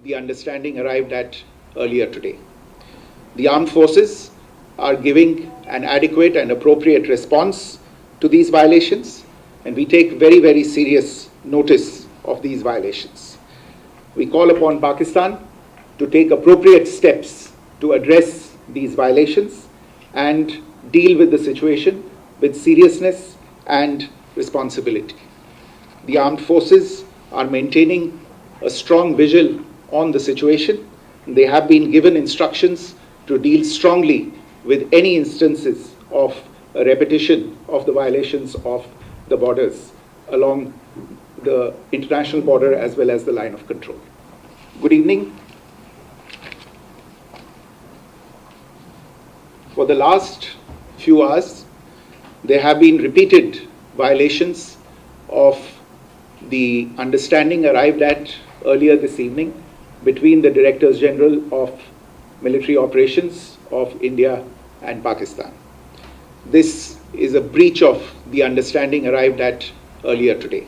the understanding arrived at earlier today. The armed forces are giving an adequate and appropriate response to these violations, and we take very, very serious notice of these violations. We call upon Pakistan to take appropriate steps to address these violations and deal with the situation with seriousness and responsibility. The armed forces are maintaining a strong vigil on the situation. They have been given instructions to deal strongly with any instances of a repetition of the violations of the borders along the international border as well as the line of control. Good evening. For the last few hours, there have been repeated violations of the understanding arrived at earlier this evening between the Directors General of Military Operations of India and Pakistan. This is a breach of the understanding arrived at earlier today.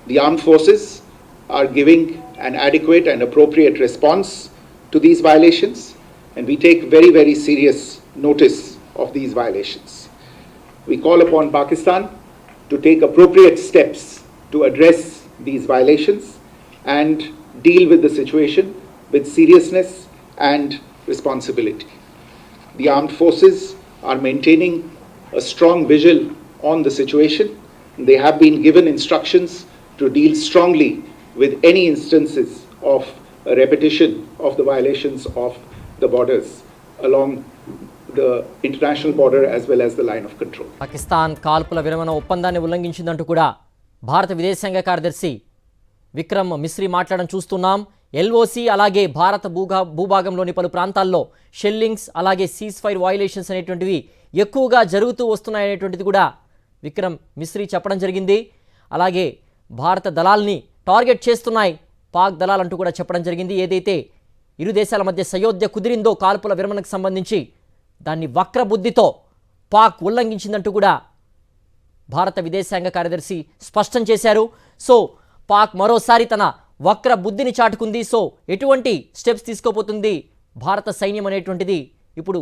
The armed forces are giving an adequate and appropriate response to these violations, and we take very, very serious notice of these violations. We call upon Pakistan to take appropriate steps to address these violations and deal with the situation with seriousness and responsibility. The armed forces are maintaining a strong vigil on the situation. They have been given instructions to deal strongly with any instances of a repetition of the violations of the borders along the international border as well as the line of control. Pakistan కాల్పుల విరమణ ఒప్పందాన్ని ఉల్లంఘించిందంటూ కూడా భారత విదేశాంగ కార్యదర్శి విక్రమ్ మిశ్రీ మాట్లాడడం చూస్తున్నాం. LOC అలాగే భారత భూభాగంలోని పలు ప్రాంతాల్లో షెల్లింగ్స్ అలాగే సీజ్ ఫైర్ వయలేషన్స్ అనేటువంటివి ఎక్కువగా జరుగుతూ వస్తున్నాయనేటువంటిది కూడా విక్రమ్ మిశ్రీ చెప్పడం జరిగింది. అలాగే భారత దళాల్ని టార్గెట్ చేస్తున్నాయి పాక్ దళాలంటూ కూడా చెప్పడం జరిగింది. ఏదైతే ఇరు దేశాల మధ్య సయోధ్య కుదిరిందో కాల్పుల విరమణకు సంబంధించి దాన్ని వక్రబుద్ధితో పాక్ ఉల్లంఘించిందంటూ కూడా భారత విదేశాంగ కార్యదర్శి స్పష్టం చేశారు. సో పాక్ మరోసారి తన వక్ర బుద్ధిని చాటుకుంది. సో ఎటువంటి స్టెప్స్ తీసుకోబోతుంది భారత సైన్యం అనేటువంటిది ఇప్పుడు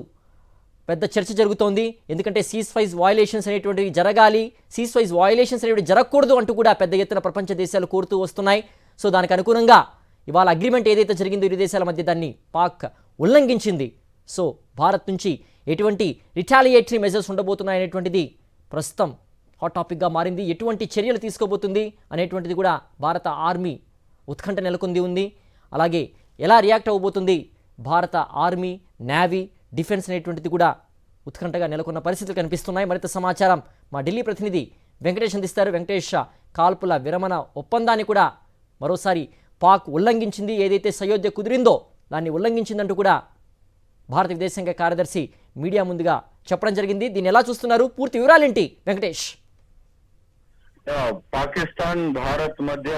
పెద్ద చర్చ జరుగుతోంది. ఎందుకంటే సీజ్ ఫైర్ వయలేషన్స్ అనేటువంటివి జరగాలి, సీజ్ ఫైర్ వయలేషన్స్ అనేవి జరగకూడదు అంటూ కూడా పెద్ద ఎత్తున ప్రపంచ దేశాలు కోరుతూ వస్తున్నాయి. సో దానికి అనుగుణంగా ఇవాళ అగ్రిమెంట్ ఏదైతే జరిగిందో ఇరు దేశాల మధ్య దాన్ని పాక్ ఉల్లంఘించింది. సో భారత్ నుంచి ఎటువంటి రిటాలియేటరీ మెజర్స్ ఉండబోతున్నాయనేటువంటిది ప్రస్తుతం హాట్ టాపిక్గా మారింది. ఎటువంటి చర్యలు తీసుకోబోతుంది అనేటువంటిది కూడా భారత ఆర్మీ ఉత్కంఠ నెలకొంది ఉంది. అలాగే ఎలా రియాక్ట్ అవ్వబోతుంది భారత ఆర్మీ, నేవీ, డిఫెన్స్ అనేటువంటిది కూడా ఉత్కంఠగా నెలకొన్న పరిస్థితులు కనిపిస్తున్నాయి. మరింత సమాచారం మా ఢిల్లీ ప్రతినిధి వెంకటేష్ అందిస్తారు. వెంకటేష్, కాల్పుల విరమణ ఒప్పందాన్ని కూడా మరోసారి పాక్ ఉల్లంఘించింది, ఏదైతే సయోధ్య కుదిరిందో దాన్ని ఉల్లంఘించిందంటూ కూడా భారత విదేశాంగ కార్యదర్శి మీడియా ముందుగా చెప్పడం జరిగింది. దీన్ని ఎలా చూస్తున్నారు, పూర్తి వివరాలేంటి వెంకటేష్? పాకిస్తాన్ భారత్ మధ్య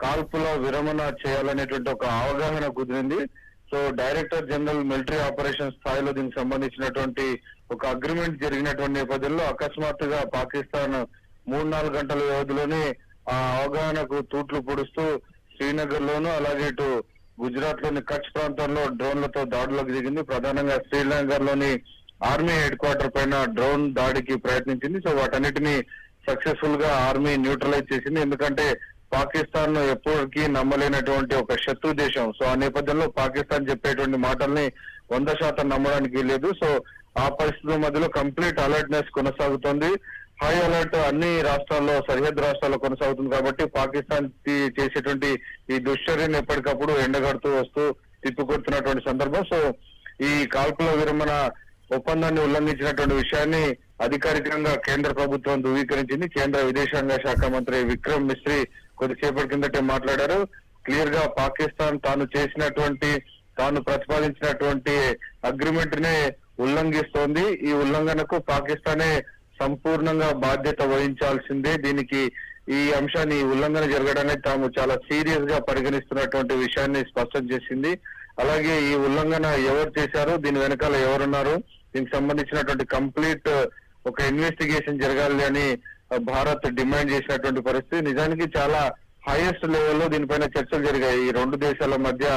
కాల్పుల విరమణ చేయాలనేటువంటి ఒక అవగాహన కుదిరింది. So director general military operation స్థాయిలో దీనికి సంబంధించినటువంటి ఒక అగ్రిమెంట్ జరిగినటువంటి నేపథ్యంలో అకస్మాత్తుగా పాకిస్తాన్ 3-4 గంటల వ్యవధిలోనే ఆ అవగాహనకు తూట్లు పొడుస్తూ శ్రీనగర్ లోను అలాగే ఇటు గుజరాత్ లోని కచ్ ప్రాంతంలో డ్రోన్లతో దాడులకు దిగింది. ప్రధానంగా శ్రీనగర్ లోని ఆర్మీ హెడ్ క్వార్టర్ పైన డ్రోన్ దాడికి ప్రయత్నించింది. సో వాటన్నిటిని సక్సెస్ఫుల్ గా ఆర్మీ న్యూట్రలైజ్ చేసింది. ఎందుకంటే పాకిస్తాన్ ఎప్పటికీ నమ్మలేనటువంటి ఒక శత్రు దేశం. సో ఆ నేపథ్యంలో పాకిస్తాన్ చెప్పేటువంటి మాటల్ని 100% నమ్మడానికి లేదు. సో ఆ పరిస్థితుల మధ్యలో కంప్లీట్ అలర్ట్నెస్ కొనసాగుతోంది. హై అలర్ట్ అన్ని రాష్ట్రాల్లో, సరిహద్దు రాష్ట్రాల్లో కొనసాగుతుంది. కాబట్టి పాకిస్తాన్ చేసేటువంటి ఈ దుశ్చర్యను ఎప్పటికప్పుడు ఎండగడుతూ వస్తూ తిప్పికొడుతున్నటువంటి సందర్భం. సో ఈ కాల్పుల విరమణ ఒప్పందాన్ని ఉల్లంఘించినటువంటి విషయాన్ని అధికారికంగా కేంద్ర ప్రభుత్వం ధృవీకరించింది. కేంద్ర విదేశాంగ శాఖ మంత్రి విక్రమ్ మిశ్రీ కొద్దిసేపటి కిందటే మాట్లాడారు. క్లియర్ గా పాకిస్తాన్ తాను ప్రతిపాదించినటువంటి అగ్రిమెంట్ నే ఉల్లంఘిస్తోంది. ఈ ఉల్లంఘనకు పాకిస్తానే సంపూర్ణంగా బాధ్యత వహించాల్సిందే. దీనికి ఈ అంశాన్ని ఉల్లంఘన జరగడాన్ని తాము చాలా సీరియస్ గా పరిగణిస్తున్నటువంటి విషయాన్ని స్పష్టం చేసింది. అలాగే ఈ ఉల్లంఘన ఎవరు చేశారు, దీని వెనకాల ఎవరున్నారు, దీనికి సంబంధించినటువంటి కంప్లీట్ ఒక ఇన్వెస్టిగేషన్ జరగాలి అని భారత్ డిమాండ్ చేసినటువంటి పరిస్థితి. నిజానికి చాలా హైయెస్ట్ లెవెల్లో దీనిపైన చర్చలు జరిగాయి. ఈ రెండు దేశాల మధ్య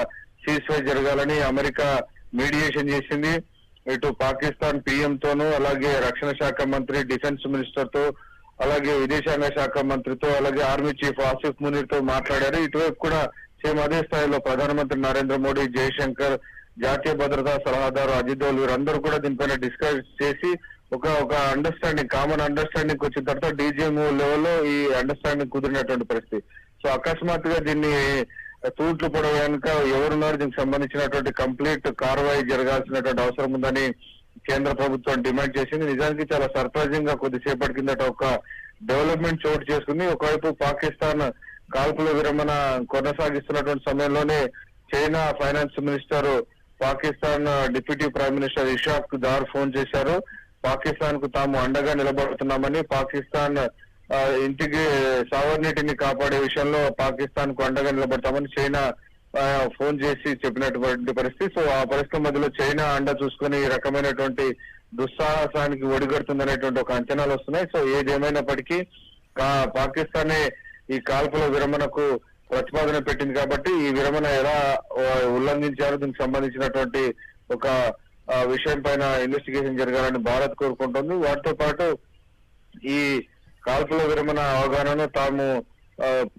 సీజ్ ఫైర్ జరగాలని అమెరికా మీడియేషన్ చేసింది. ఇటు పాకిస్తాన్ PM తోనూ, అలాగే రక్షణ శాఖ మంత్రి, డిఫెన్స్ మినిస్టర్ తో, అలాగే విదేశాంగ శాఖ మంత్రితో, అలాగే ఆర్మీ చీఫ్ ఆసిఫ్ మునీర్ తో మాట్లాడారు. ఇటువైపు కూడా సేమ్ అదే స్థాయిలో ప్రధానమంత్రి నరేంద్ర మోడీ, జయశంకర్, జాతీయ భద్రతా సలహాదారు అజిత్ దోవల్ వీరందరూ కూడా దీనిపైన డిస్కస్ చేసి ఒక అండర్స్టాండింగ్, కామన్ అండర్స్టాండింగ్ వచ్చిన తర్వాత DGM లెవెల్లో ఈ అండర్స్టాండింగ్ కుదిరినటువంటి పరిస్థితి. సో అకస్మాత్తుగా దీన్ని తూట్లు పొడవేయక ఎవరున్నారు, దీనికి సంబంధించినటువంటి కంప్లీట్ కార్వాయి జరగాల్సినటువంటి అవసరం ఉందని కేంద్ర ప్రభుత్వం డిమాండ్ చేసింది. నిజానికి చాలా సర్ప్రైజింగ్ గా కొద్దిసేపటి కిందట ఒక డెవలప్మెంట్ చోటు చేసుకుంది. ఒకవైపు పాకిస్తాన్ కాల్పుల విరమణ కొనసాగిస్తున్నటువంటి సమయంలోనే China finance minister Pakistan deputy prime minister Ishaq Dar phone చేశారు. పాకిస్తాన్ కు తాము అండగా నిలబడుతున్నామని, పాకిస్తాన్ ఇంటికి సావర్నిటీని కాపాడే విషయంలో పాకిస్తాన్ కు అండగా నిలబడతామని చైనా ఫోన్ చేసి చెప్పినటువంటి పరిస్థితి. సో ఆ పరిస్థితి మధ్యలో చైనా అండ చూసుకుని ఈ రకమైనటువంటి దుస్సాహసానికి ఒడిగడుతుందనేటువంటి ఒక అంచనాలు వస్తున్నాయి. సో ఏదేమైనప్పటికీ పాకిస్తానే ఈ కాల్పుల విరమణకు ప్రతిపాదన పెట్టింది కాబట్టి ఈ విరమణ ఎలా ఉల్లంఘించారో దీనికి సంబంధించినటువంటి ఒక విషయం పైన ఇన్వెస్టిగేషన్ జరగాలని భారత్ కోరుకుంటుంది. వాటితో పాటు ఈ కాల్పుల విరమణ అవగాహనను తాము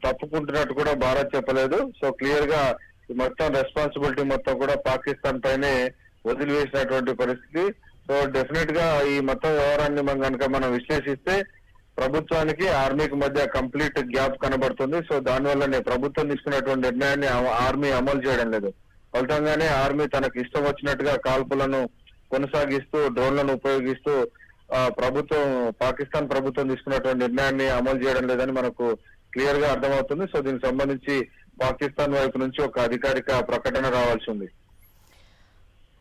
తప్పుకుంటున్నట్టు కూడా భారత్ చెప్పలేదు. సో క్లియర్ గా మొత్తం రెస్పాన్సిబిలిటీ మొత్తం కూడా పాకిస్తాన్ పైనే వదిలివేసినటువంటి పరిస్థితి. సో డెఫినెట్ గా ఈ మొత్తం వ్యవహారాన్ని మనం విశ్లేషిస్తే ప్రభుత్వానికి ఆర్మీకి మధ్య కంప్లీట్ గ్యాప్ కనబడుతుంది. సో దానివల్లనే ప్రభుత్వం తీసుకున్నటువంటి నిర్ణయాన్ని ఆర్మీ అమలు చేయడం లేదు. ఫలితంగానే ఆర్మీ తనకు ఇష్టం వచ్చినట్టుగా కాల్పులను కొనసాగిస్తూ, డ్రోన్లను ఉపయోగిస్తూ పాకిస్తాన్ ప్రభుత్వం తీసుకున్నటువంటి నిర్ణయాన్ని అమలు చేయడం లేదని మనకు క్లియర్ గా అర్థమవుతుంది. సో దీనికి సంబంధించి పాకిస్తాన్ వైపు నుంచి ఒక అధికారిక ప్రకటన రావాల్సి ఉంది.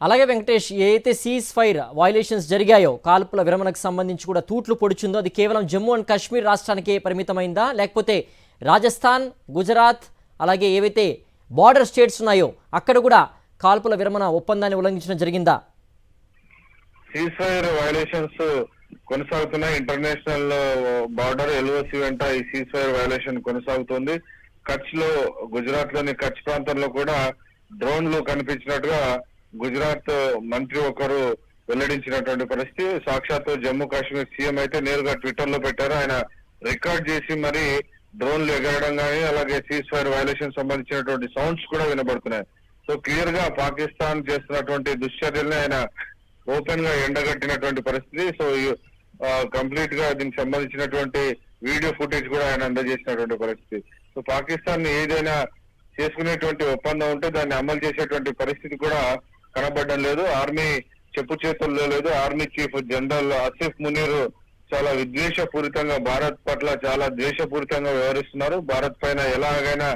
అలాగే వెంకటేష్, ఏదైతే సీజ్ ఫైర్ వయలేషన్స్ జరిగాయో, కాల్పుల విరమణకు సంబంధించి కూడా తూట్లు పొడిచిందో, అది కేవలం జమ్మూ అండ్ కాశ్మీర్ రాష్ట్రానికే పరిమితమైందా, లేకపోతే రాజస్థాన్, గుజరాత్, అలాగే ఏవైతే బార్డర్ స్టేట్స్ ఉన్నాయో అక్కడ కూడా కాల్పుల విరమణ ఒప్పందాన్ని ఉల్లంఘించడం జరిగిందా? సీజ్ ఫైర్ వయలేషన్స్ కొనసాగుతున్నాయి. ఇంటర్నేషనల్ బార్డర్ LOC వెంట ఈ సీజ్ ఫైర్ వయలేషన్ కొనసాగుతుంది. కచ్ లో, గుజరాత్ లోని కచ్ ప్రాంతంలో కూడా డ్రోన్లు కనిపించినట్టుగా గుజరాత్ మంత్రి ఒకరు వెల్లడించినటువంటి పరిస్థితి. సాక్షాత్తు జమ్మూ కాశ్మీర్ CM అయితే నేరుగా ట్విట్టర్ లో పెట్టారు. ఆయన రికార్డ్ చేసి మరి డ్రోన్లు ఎగరడం కానీ, అలాగే సీజ్ ఫైర్ వయలేషన్ సంబంధించినటువంటి సౌండ్స్ కూడా వినబడుతున్నాయి. సో క్లియర్ గా పాకిస్తాన్ చేస్తున్నటువంటి దుశ్చర్యల్ని ఆయన ఓపెన్ గా ఎండగట్టినటువంటి పరిస్థితి. సో కంప్లీట్ గా దీనికి సంబంధించినటువంటి వీడియో ఫుటేజ్ కూడా ఆయన అందజేసినటువంటి పరిస్థితి. సో పాకిస్తాన్ ఏదైనా చేసుకునేటువంటి ఒప్పందం ఉంటే దాన్ని అమలు చేసేటువంటి పరిస్థితి కూడా కనబడడం లేదు. ఆర్మీ చెప్పు చేతుల్లో లేదు. Army chief general Asif Munir చాలా విద్వేషపూరితంగా, భారత్ పట్ల చాలా ద్వేషపూరితంగా వ్యవహరిస్తున్నారు. భారత్ పైన ఎలాగైనా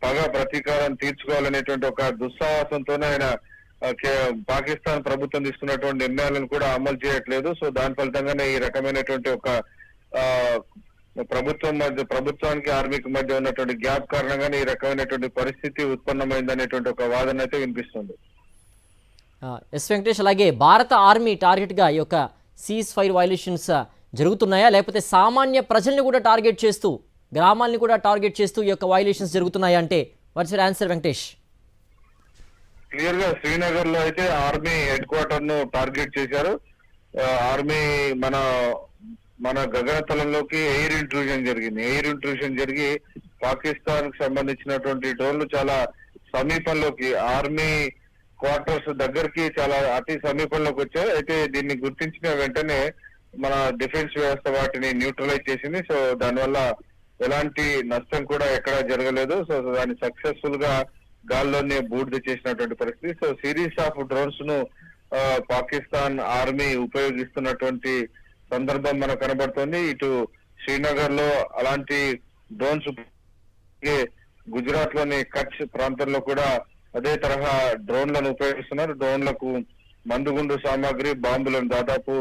పగ ప్రతీకారం తీర్చుకోవాలనేటువంటి ఒక దుస్సాహసంతోనే ఆయన పాకిస్తాన్ ప్రభుత్వం తీసుకున్నటువంటి నిర్ణయాలను కూడా అమలు చేయట్లేదు. సో దాని ఫలితంగానే ఈ రకమైనటువంటి ఒక ప్రభుత్వానికి ఆర్మీకి మధ్య ఉన్నటువంటి గ్యాప్ కారణంగానే ఈ రకమైనటువంటి పరిస్థితి ఉత్పన్నమైందనేటువంటి ఒక వాదన అయితే వినిపిస్తుంది. ఎస్ వెంకటేష్, అలాగే భారత ఆర్మీ టార్గెట్గా ఈ యొక్క సీజ్ ఫైర్ వయలేషన్స్ జరుగుతున్నాయా, లేకపోతే సామాన్య ప్రజల్ని కూడా టార్గెట్ చేస్తూ, గ్రామాల్ని కూడా టార్గెట్ చేస్తూ ఈ యొక్క వయలేషన్స్ జరుగుతున్నాయా అంటే what's your answer Venkatesh? Clear గా శ్రీనగర్ లో అయితే ఆర్మీ హెడ్ క్వార్టర్ ను టార్గెట్ చేశారు. ఆర్మీ మన గగనతలంలోకి ఎయిర్ ఇంట్రూజన్ జరిగింది. ఎయిర్ ఇంట్రూజన్ జరిగి పాకిస్తాన్ కు సంబంధించినటువంటి డ్రోన్లు చాలా సమీపంలోకి, ఆర్మీ క్వార్టర్స్ దగ్గరికి చాలా అతి సమీపంలోకి వచ్చాయి. అయితే దీన్ని గుర్తించిన వెంటనే మన డిఫెన్స్ వ్యవస్థ వాటిని న్యూట్రలైజ్ చేసింది. సో దానివల్ల ఎలాంటి నష్టం కూడా ఎక్కడా జరగలేదు. సో దాన్ని సక్సెస్ఫుల్ గా గాల్లోనే బూడిద చేసినటువంటి పరిస్థితి. సో సిరీస్ ఆఫ్ డ్రోన్స్ ను పాకిస్తాన్ ఆర్మీ ఉపయోగిస్తున్నటువంటి సందర్భం మనకు కనబడుతుంది. ఇటు శ్రీనగర్ లో అలాంటి డ్రోన్స్, గుజరాత్ లోని కచ్ ప్రాంతంలో కూడా అదే తరహా డ్రోన్లను ఉపయోగిస్తున్నారు. డ్రోన్లకు మందుగుండు సామాగ్రి, బాంబులను, దాదాపు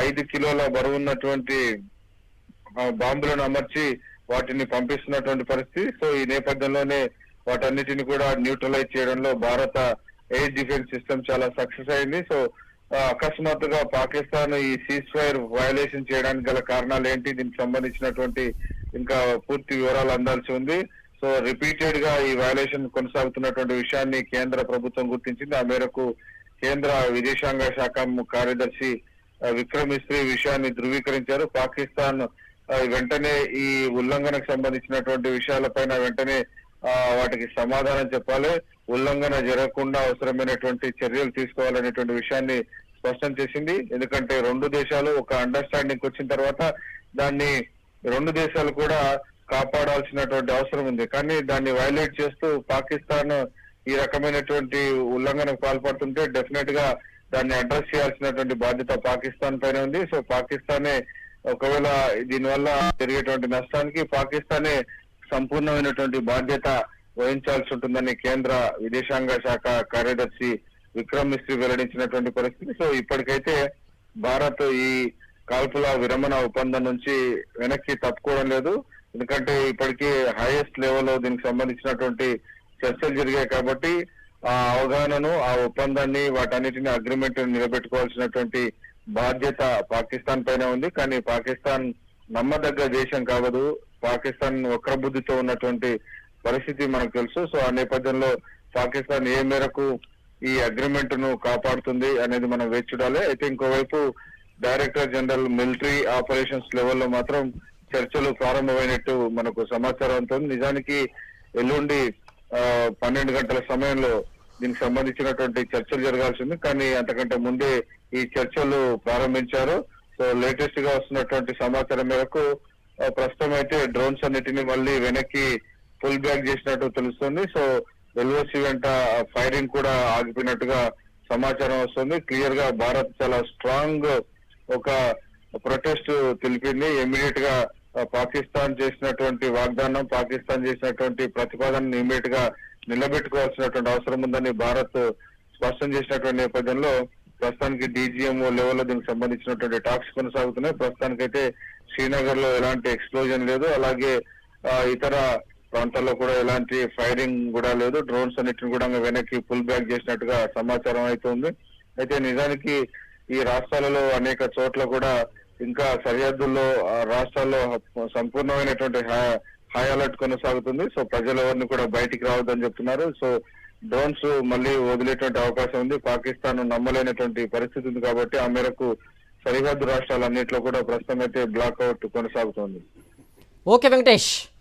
5 కిలోల బరువున్నటువంటి బాంబులను అమర్చి వాటిని పంపిస్తున్నటువంటి పరిస్థితి. సో ఈ నేపథ్యంలోనే వాటన్నిటిని కూడా న్యూట్రలైజ్ చేయడంలో భారత ఎయిర్ డిఫెన్స్ సిస్టమ్ చాలా సక్సెస్ అయింది. సో అకస్మాత్తుగా పాకిస్తాన్ ఈ సీజ్ ఫైర్ వయలేషన్ చేయడానికి గల కారణాలు ఏంటి, దీనికి సంబంధించినటువంటి ఇంకా పూర్తి వివరాలు అందాల్సి ఉంది. సో రిపీటెడ్ గా ఈ వయలేషన్ కొనసాగుతున్నటువంటి విషయాన్ని కేంద్ర ప్రభుత్వం గుర్తించింది. ఆ మేరకు కేంద్ర విదేశాంగ శాఖ కార్యదర్శి విక్రమ్ మిస్రీ విషయాన్ని ధృవీకరించారు. పాకిస్తాన్ వెంటనే ఈ ఉల్లంఘనకు సంబంధించినటువంటి విషయాలపైన వెంటనే వాటికి సమాధానం చెప్పాలి, ఉల్లంఘన జరగకుండా అవసరమైనటువంటి చర్యలు తీసుకోవాలనేటువంటి విషయాన్ని స్పష్టం చేసింది. ఎందుకంటే రెండు దేశాలు ఒక అండర్స్టాండింగ్ వచ్చిన తర్వాత దాన్ని రెండు దేశాలు కూడా కాపాడాల్సినటువంటి అవసరం ఉంది. కానీ దాన్ని వైలేట్ చేస్తూ పాకిస్తాన్ ఈ రకమైనటువంటి ఉల్లంఘనకు పాల్పడుతుంటే డెఫినెట్ గా దాన్ని అడ్రస్ చేయాల్సినటువంటి బాధ్యత పాకిస్తాన్ పైన ఉంది. సో పాకిస్తానే ఒకవేళ దీనివల్ల జరిగేటువంటి నష్టానికి పాకిస్తానే సంపూర్ణమైనటువంటి బాధ్యత వహించాల్సి ఉంటుందని కేంద్ర విదేశాంగ శాఖ కార్యదర్శి విక్రమ్ మిస్రీ వెల్లడించినటువంటి పరిస్థితి. సో ఇప్పటికైతే భారత్ ఈ కాల్పుల విరమణ ఒప్పందం నుంచి వెనక్కి తప్పుకోవడం లేదు. ఎందుకంటే ఇప్పటికీ హైయెస్ట్ లెవెల్లో దీనికి సంబంధించినటువంటి చర్చలు జరిగాయి కాబట్టి ఆ అవగాహనను, ఆ ఒప్పందాన్ని, వాటన్నిటిని అగ్రిమెంట్ నిలబెట్టుకోవాల్సినటువంటి బాధ్యత పాకిస్తాన్ పైన ఉంది. కానీ పాకిస్తాన్ నమ్మదగ్గ దేశం కాదు. పాకిస్తాన్ వక్రబుద్ధితో ఉన్నటువంటి పరిస్థితి మనకు తెలుసు. సో ఆ నేపథ్యంలో పాకిస్తాన్ ఏ మేరకు ఈ అగ్రిమెంట్ ను కాపాడుతుంది అనేది మనం వేచి చూడాలి. అయితే ఇంకోవైపు డైరెక్టర్ జనరల్ మిలిటరీ ఆపరేషన్స్ లెవెల్లో మాత్రం చర్చలు ప్రారంభమైనట్టు మనకు సమాచారం ఉంటుంది. నిజానికి ఎల్లుండి 12 గంటల సమయంలో దీనికి సంబంధించినటువంటి చర్చలు జరగాల్సింది. కానీ అంతకంటే ముందే ఈ చర్చలు ప్రారంభించారు. సో లేటెస్ట్ గా వస్తున్నటువంటి సమాచారం మేరకు ప్రస్తుతం అయితే డ్రోన్స్ అన్నిటిని మళ్ళీ వెనక్కి పుల్ బ్యాక్ చేసినట్టు తెలుస్తుంది. సో ఎల్ఓసి వెంట ఫైరింగ్ కూడా ఆగిపోయినట్టుగా సమాచారం వస్తుంది. క్లియర్ గా భారత్ చాలా స్ట్రాంగ్ ఒక ప్రొటెస్ట్ తెలిపింది. ఇమీడియట్ గా పాకిస్తాన్ చేసినటువంటి వాగ్దానం, పాకిస్తాన్ చేసినటువంటి ప్రతిపాదనను ఇమీడియట్ గా నిలబెట్టుకోవాల్సినటువంటి అవసరం ఉందని భారత్ స్పష్టం చేసినటువంటి నేపథ్యంలో ప్రస్తుతానికి డీజీఎంఓ లెవెల్లో దీనికి సంబంధించినటువంటి టాక్స్ కొనసాగుతున్నాయి. ప్రస్తుతానికైతే శ్రీనగర్ లో ఎలాంటి ఎక్స్ప్లోజన్ లేదు, అలాగే ఇతర ప్రాంతాల్లో కూడా ఎలాంటి ఫైరింగ్ కూడా లేదు. డ్రోన్స్ అన్నిటిని కూడా వెనక్కి పుల్ బ్యాక్ చేసినట్టుగా సమాచారం అవుతుంది. అయితే నిజానికి ఈ రాష్ట్రాలలో అనేక చోట్ల కూడా ఇంకా సరిహద్దుల్లో రాష్ట్రాల్లో సంపూర్ణమైనటువంటి హై అలర్ట్ కొనసాగుతుంది. సో ప్రజలు ఎవరిని కూడా బయటికి రావద్దని చెప్తున్నారు. సో డ్రోన్స్ మళ్ళీ వదిలేటువంటి అవకాశం ఉంది. పాకిస్తాన్ నమ్మలేనటువంటి పరిస్థితి ఉంది కాబట్టి ఆ మేరకు సరిహద్దు రాష్ట్రాలన్నింటిలో కూడా ప్రస్తుతం అయితే బ్లాక్అవుట్ కొనసాగుతోంది. ఓకే వెంకటేష్.